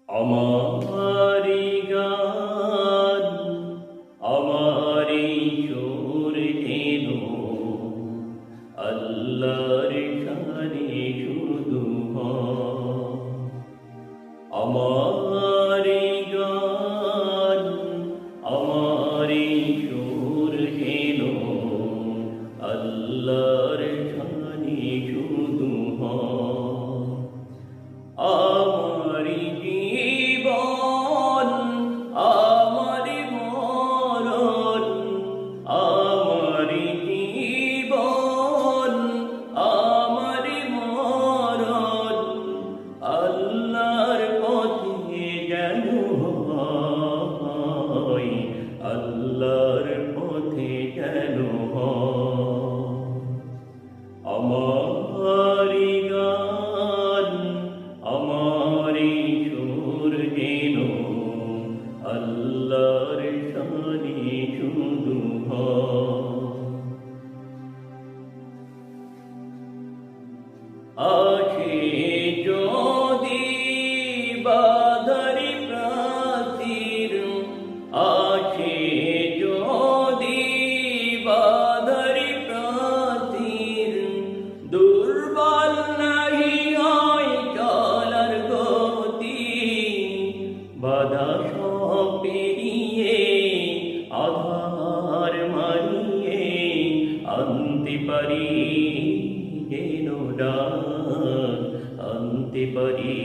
আমারি গান আমারি সুর যেন আল্লাহর শানে শুধু হয়। আমারি গান আমারি সুর যেন আল্লাহর শানে শুধু হয়। আমারি জীবন আমারি মরণ, আমারি জীবন আমারি মরণ আল্লাহর পথে যেন হয়, আল্লাহর পথে যেন হয়। আমারি গান আমারি সুর যেন আল্লাহর শানে শুধু হয়। আছে যদি বাধারি প্রাচীর, আছে যদি বাধারি প্রাচীর, দুর্বল নাহি হয় চলার গতি। বাধা সব পেরিয়ে আধার মানিয়ে আনতে পারি যেন ডাক, আনতে পারি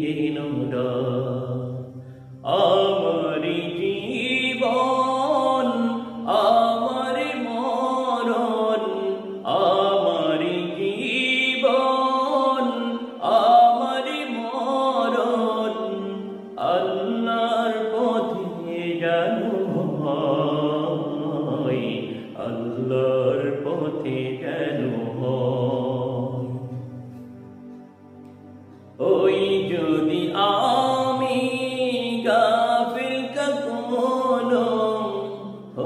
যেন ডাক। আমারি জীবন আমারি মরণ, আমারি জীবন আমারি মরণ আল্লাহর পথে যেন হয়, আল্লাহর পথে যেন হয়। ওই যদি আমি গাফিল কখনো,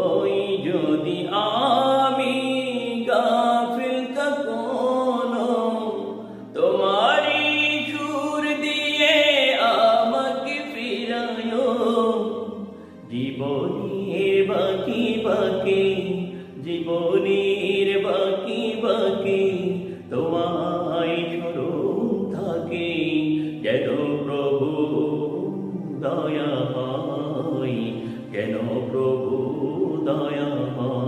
ওই যদি আমি গাফিল কখনো, তোমারই সুর দিয়ে আমাকে ফিরায়ো। জীবনের বাকি বাকি, জীবনের বাকি বাকি তোমায় স্মরণ থাকে যেন প্রভু দয়া হয়, যেন প্রভু দয়া হয়।